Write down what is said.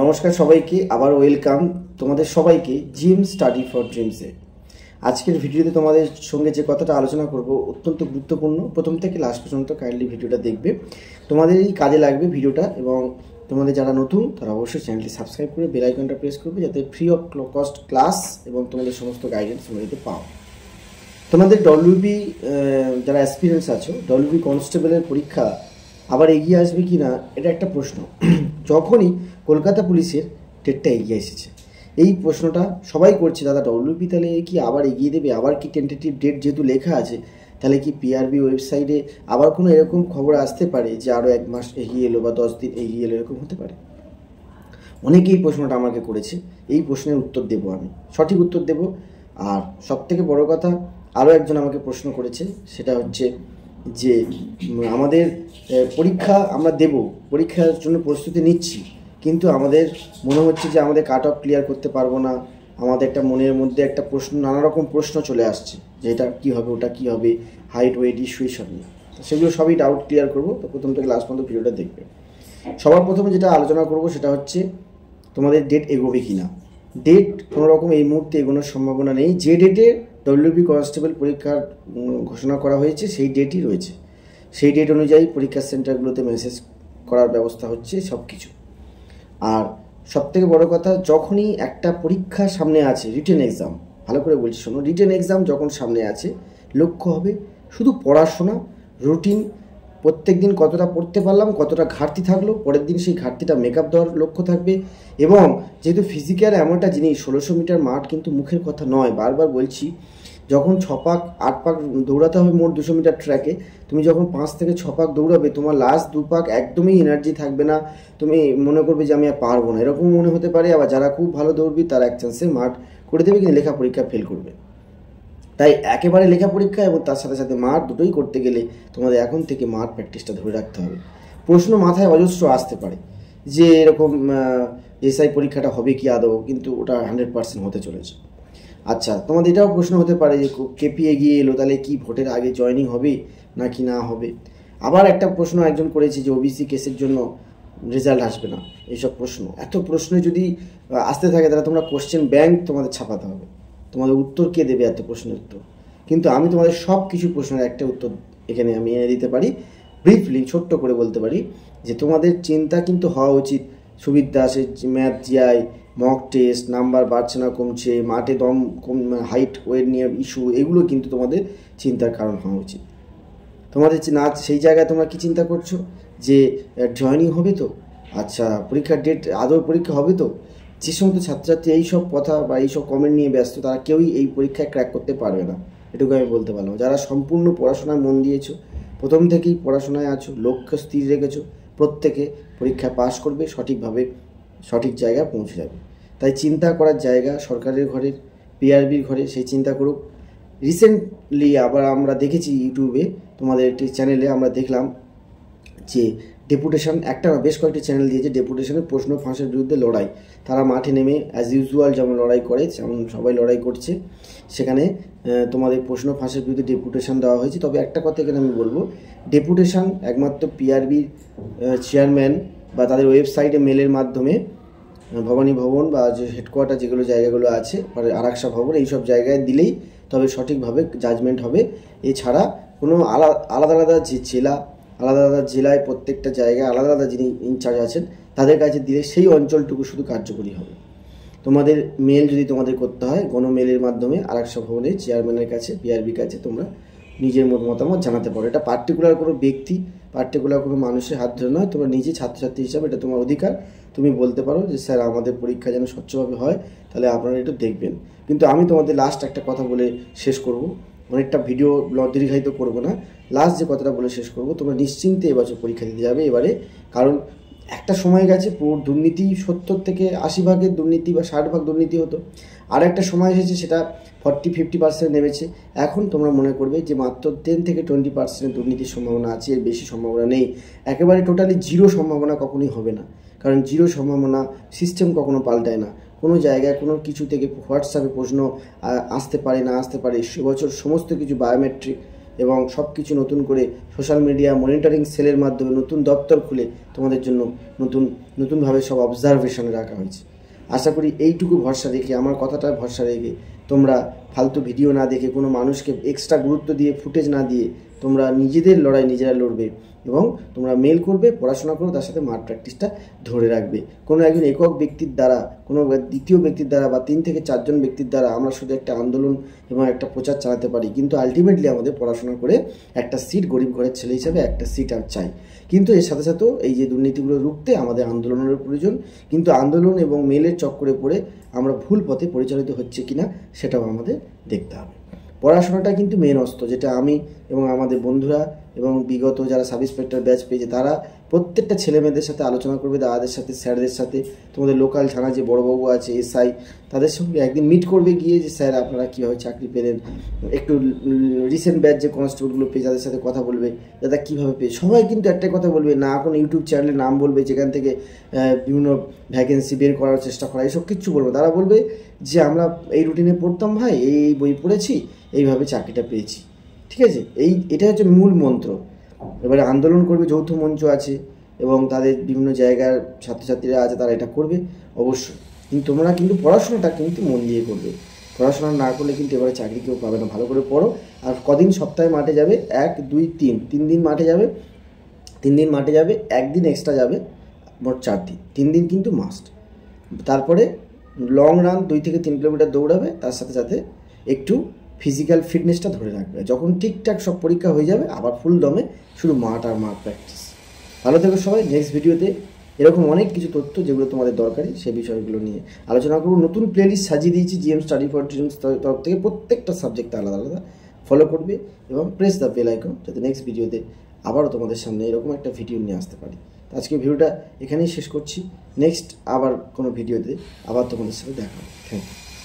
নমস্কার সবাইকে, আবার ওয়েলকাম তোমাদের সবাইকে জিম স্টাডি ফর ড্রিমসে। আজকের ভিডিওতে তোমাদের সঙ্গে যে কথাটা আলোচনা করব অত্যন্ত গুরুত্বপূর্ণ। প্রথম থেকে লাস্ট পর্যন্ত কাইন্ডলি ভিডিওটা দেখবে, তোমাদেরই কাজে লাগবে ভিডিওটা। এবং তোমাদের যারা নতুন তারা অবশ্যই চ্যানেলটি সাবস্ক্রাইব করে বেল আইকনটা প্রেস করবে, যাতে ফ্রি অফ কস্ট ক্লাস এবং তোমাদের সমস্ত গাইডেন্স তোমরা এতে পাও। তোমাদের ডব্লিউবি যারা অ্যাসপিরেন্টস আছো, ডব্লিউবি কনস্টেবলের পরীক্ষা আবার এগিয়ে আসবে কি না, এটা একটা প্রশ্ন। যখনই কলকাতা পুলিশের ডেটটা এগিয়ে এসেছে, এই প্রশ্নটা সবাই করছে, দাদা ডব্লিউবি তাহলে কি আবার এগিয়ে দেবে? আবার কি টেন্টেটিভ ডেট যেহেতু লেখা আছে, তাহলে কি পিআরবি ওয়েবসাইটে আবার কোনো এরকম খবর আসতে পারে যে আরও 1 মাস এগিয়ে এলো বা 10 দিন এগিয়ে এলো, এরকম হতে পারে? অনেকেই এই প্রশ্নটা আমাকে করেছে। এই প্রশ্নের উত্তর দেব, আমি সঠিক উত্তর দেব। আর সবথেকে বড় কথা, আরও একজন আমাকে প্রশ্ন করেছে, সেটা হচ্ছে যে আমাদের পরীক্ষা আমরা দেব, পরীক্ষার জন্য প্রস্তুতি নিচ্ছি, কিন্তু আমাদের মনে হচ্ছে যে আমাদের কাট অফ ক্লিয়ার করতে পারবো না। আমাদের একটা মনের মধ্যে একটা প্রশ্ন, নানা রকম প্রশ্ন চলে আসছে যে এটা কী হবে, ওটা কী হবে, হাইট ওয়েট ইস্যু এইসব নিয়ে। সেগুলো সবই ডাউট ক্লিয়ার করবো। তো প্রথম থেকে লাস্ট পর্যন্ত ভিডিওটা দেখবে। সবার প্রথমে যেটা আলোচনা করব সেটা হচ্ছে তোমাদের ডেট এগোবে কি না। ডেট কোনো রকম এই মুহূর্তে এগোনোর সম্ভাবনা নেই। যে ডেটে ডব্লিউবি কনস্টেবল পরীক্ষার ঘোষণা করা হয়েছে সেই ডেটই রয়েছে। সেই ডেট অনুযায়ী পরীক্ষার সেন্টারগুলোতে মেসেজ করার ব্যবস্থা হচ্ছে সব কিছু। আর সবথেকে বড় কথা, যখনই একটা পরীক্ষা সামনে আছে, রিটেন এক্সাম, ভালো করে বলছি শোনো, রিটেন এক্সাম যখন সামনে আছে, লক্ষ্য হবে শুধু পড়াশোনা, রুটিন, প্রত্যেক দিন কতটা পড়তে পারলাম, কতটা ঘাটতি থাকলো, পরের দিন সেই ঘাটতিটা মেকআপ দেওয়ার লক্ষ্য থাকবে। এবং যেহেতু ফিজিক্যাল এমন একটা জিনিস, 1600 মিটার মাঠ কিন্তু মুখের কথা নয়, বারবার বলছি। যখন 6 পাক 8 পাক দৌড়াতে হবে মোট 200 মিটার ট্র্যাকে, তুমি যখন 5 থেকে 6 পাক দৌড়াবে, তোমার লাস্ট 2 পাক একদমই এনার্জি থাকবে না, তুমি মনে করবে যে আমি আর পারবো না, এরকম মনে হতে পারে। আবার যারা খুব ভালো দৌড়বি তারা এক চান্সে মাঠ করে দেবে, কিন্তু লেখা পরীক্ষা ফেল করবে। তাই একেবারে লেখা পরীক্ষা এবং তার সাথে সাথে মাঠ দুটোই করতে গেলে তোমাদের এখন থেকে মাঠ প্র্যাকটিসটা ধরে রাখতে হবে। প্রশ্ন মাথায় অজস্র আসতে পারে যে এরকম এসআই পরীক্ষাটা হবে কি আদৌ, কিন্তু ওটা 100% হতে চলেছে। আচ্ছা, তোমাদের এটাও প্রশ্ন হতে পারে যে কেপি এগিয়ে এলো, তাহলে কি ভোটের আগে জয়েনিং হবে নাকি না হবে? আবার একটা প্রশ্ন একজন করেছে যে ওবিসি কেসের জন্য রেজাল্ট আসবে না। এইসব প্রশ্ন, এত প্রশ্ন যদি আসতে থাকে, তাহলে তোমরা কোশ্চেন ব্যাংক তোমাদের ছাপাতে হবে। তোমাদের উত্তর কে দেবে এত প্রশ্নের উত্তর? কিন্তু আমি তোমাদের সব কিছু প্রশ্নের একটা উত্তর এখানে আমি এনে দিতে পারি। ব্রিফলি ছোট্ট করে বলতে পারি যে তোমাদের চিন্তা কিন্তু হওয়া উচিত সুবিধ দাসের math GI mock test, number বাড়ছে না কমছে, মাঠে দম কম, হাইট ওয়েট নিয়ে ইস্যু, এগুলো কিন্তু তোমাদের চিন্তার কারণ হওয়া উচিত। তোমাদের না সেই জায়গায় তোমরা কি চিন্তা করছো যে জয়েনিং হবে তো, আচ্ছা পরীক্ষার ডেট, আদৌ পরীক্ষা হবে তো? যে সমস্ত ছাত্রছাত্রী এইসব কথা বা এইসব কমেন্ট নিয়ে ব্যস্ত, তারা কেউই এই পরীক্ষায় ক্র্যাক করতে পারবে না, এটুকু আমি বলতে পারলাম। যারা সম্পূর্ণ পড়াশোনায় মন দিয়েছো, প্রথম থেকেই পড়াশোনায় আছো, লক্ষ্য স্থির রেখেছো, প্রত্যেকে পরীক্ষা পাশ করবে, সঠিকভাবে সঠিক জায়গায় পৌঁছে যাবে। তাই চিন্তা করার জায়গা সরকারের ঘরের, পিআরবির ঘরে, সেই চিন্তা করুক। রিসেন্টলি আবার আমরা দেখেছি ইউটিউবে তোমাদের একটি চ্যানেলে আমরা দেখলাম যে ডেপুটেশন, একটা বেশ কয়েকটি চ্যানেল দিয়েছে ডেপুটেশনের প্রশ্ন ফাঁসের বিরুদ্ধে লড়াই। তারা মাঠে নেমে অ্যাজ ইউজুয়াল যেমন লড়াই করে, যেমন সবাই লড়াই করছে, সেখানে তোমাদের প্রশ্ন ফাঁসের বিরুদ্ধে ডেপুটেশন দেওয়া হয়েছে। তবে একটা কথা এখানে আমি বলবো, ডেপুটেশন একমাত্র পিআরবির চেয়ারম্যান বা তাদের ওয়েবসাইটে মেলের মাধ্যমে, ভবানী ভবন বা যে হেডকোয়ার্টার যেগুলো জায়গাগুলো আছে, আরাকসা ভবন, এইসব জায়গায় দিলেই তবে সঠিকভাবে জাজমেন্ট হবে। এছাড়া কোনো আলাদা আলাদা যে জেলা, আলাদা আলাদা জেলায় প্রত্যেকটা জায়গায় আলাদা আলাদা যিনি ইনচার্জ আছেন তাদের কাছে দিলে সেই অঞ্চলটুকু শুধু কার্যকরী হবে। তোমাদের মেল যদি তোমাদের করতে হয়, গণমেলের মাধ্যমে আরাকসা ভবনের চেয়ারম্যানের কাছে, পিআরবির কাছে তোমরা নিজের মতামত জানাতে পারো। এটা পার্টিকুলার কোনো ব্যক্তি, পার্টিকুলার কোনো মানুষের হাত ধরে নয়, তোমরা নিজে ছাত্রছাত্রী হিসাবে এটা তোমার অধিকার। তুমি বলতে পারো যে স্যার আমাদের পরীক্ষা যেন স্বচ্ছভাবে হয়, তাহলে আপনারা একটু দেখবেন। কিন্তু আমি তোমাদের লাস্ট একটা কথা বলে শেষ করব, অনেকটা ভিডিও দীর্ঘায়িত করবো না। লাস্ট যে কথাটা বলে শেষ করব, তোমরা নিশ্চিন্তে এবছর পরীক্ষা দিতে যাবে এবারে। কারণ একটা সময় গেছে পুরো দুর্নীতি 70 থেকে 80 ভাগের দুর্নীতি বা 60 ভাগ দুর্নীতি হতো, আর একটা সময় এসেছে সেটা 40-50% নেমেছে। এখন তোমরা মনে করবে যে মাত্র 10 থেকে 20% দুর্নীতির সম্ভাবনা আছে, এর বেশি সম্ভাবনা নেই। একেবারে টোটালি জিরো সম্ভাবনা কখনোই হবে না, কারণ জিরো সম্ভাবনা, সিস্টেম কখনো পাল্টায় না। কোনো জায়গায় কোনো কিছু থেকে হোয়াটসঅ্যাপে প্রশ্ন আসতে পারে, না আসতে পারে। এবছর সমস্ত কিছু বায়োমেট্রিক এবং সব কিছু নতুন করে সোশ্যাল মিডিয়া মনিটরিং সেলের মাধ্যমে নতুন দপ্তর খুলে তোমাদের জন্য নতুনভাবে সব অবজারভেশনে রাখা হয়েছে। আশা করি এইটুকু ভরসা রেখে, আমার কথাটা ভরসা রেখে, তোমরা ফালতু ভিডিও না দেখে, কোনো মানুষকে এক্সট্রা গুরুত্ব দিয়ে ফুটেজ না দিয়ে তোমরা নিজেদের লড়াই নিজেরা লড়বে এবং তোমরা মেল করবে, পড়াশোনা করবে, তার সাথে মাঠ প্র্যাকটিসটা ধরে রাখবে। কোনো একজন একক ব্যক্তির দ্বারা, কোনো দ্বিতীয় ব্যক্তির দ্বারা বা 3 থেকে 4 জন ব্যক্তির দ্বারা আমরা শুধু একটা আন্দোলন এবং একটা প্রচার চালাতে পারি, কিন্তু আলটিমেটলি আমাদের পড়াশোনা করে একটা সিট, গরিব ঘরের ছেলে হিসাবে একটা সিট আর চাই। কিন্তু এর সাথে সাথেও এই যে দুর্নীতিগুলো রুখতে আমাদের আন্দোলনের প্রয়োজন। কিন্তু আন্দোলন এবং মেলের চক্করে পড়ে আমরা ভুল পথে পরিচালিত হচ্ছে কিনা সেটাও আমাদের দেখতে হবে। পড়াশোনাটা কিন্তু মেন অস্ত্র, যেটা আমি এবং আমাদের বন্ধুরা এবং বিগত যারা সাব ইন্সপেক্টর ব্যাচ পেয়েছে তারা প্রত্যেকটা ছেলেমেয়েদের সাথে আলোচনা করবে, দাদাদের সাথে, স্যারদের সাথে, তোমাদের লোকাল থানা যে বড়োবাবু আছে, এসআই, তাদের সঙ্গে একদিন মিট করবে গিয়ে যে স্যার আপনারা কীভাবে চাকরি পেলেন, একটু রিসেন্ট ব্যাচ যে কনস্টেবলগুলো পেয়ে তাদের সাথে কথা বলবে, দাদা কীভাবে পেয়ে। সবাই কিন্তু একটাই কথা বলবে, না কোনো ইউটিউব চ্যানেলের নাম বলবে যেখান থেকে বিভিন্ন ভ্যাকেন্সি বের করার চেষ্টা করা, এসব কিচ্ছু বলবে। তারা বলবে যে আমরা এই রুটিনে পড়তাম ভাই, এই বই পড়েছি, এইভাবে চাকরিটা পেয়েছি। ঠিক আছে, এটা হচ্ছে মূল মন্ত্র। এবারে আন্দোলন করবে, যৌথ মঞ্চ আছে এবং তাদের বিভিন্ন জায়গার ছাত্রছাত্রীরা আছে, তারা এটা করবে অবশ্যই। কিন্তু তোমরা কিন্তু পড়াশোনাটা কিন্তু মন দিয়ে করবে। পড়াশোনা না করলে কিন্তু এবারে চাকরি কেউ পাবে না। ভালো করে পড়ো। আর কদিন সপ্তাহে মাঠে যাবে? 1, 2, 3 দিন মাঠে যাবে। 3 দিন মাঠে যাবে, 1 দিন এক্সট্রা যাবে, মোট 4 দিন। 3 দিন কিন্তু মাস্ট। তারপরে লং রান 2 থেকে 3 কিলোমিটার দৌড়াবে, তার সাথে সাথে একটু ফিজিক্যাল ফিটনেসটা ধরে রাখবে। যখন ঠিকঠাক সব পরীক্ষা হয়ে যাবে আবার ফুল দমে শুধু মাঠ আর মাঠ প্র্যাকটিস। ভালো থেকো সবাই। নেক্সট ভিডিওতে এরকম অনেক কিছু তথ্য যেগুলো তোমাদের দরকারি সেই বিষয়গুলো নিয়ে আলোচনা করব। নতুন প্লেলিস্ট সাজিয়ে দিয়েছি জিএম স্টাডি ফর ড্রিমস তরফ থেকে, প্রত্যেকটা সাবজেক্টে আলাদা আলাদা। ফলো করবে এবং প্রেস দ্য বেল আইকন, যাতে নেক্সট ভিডিওতে আবারও তোমাদের সামনে এরকম একটা ভিডিও নিয়ে আসতে পারি। আজকে ভিডিওটা এখানেই শেষ করছি। নেক্সট আবার কোনো ভিডিওতে আবার তোমাদের সাথে দেখা হবে। Thank you.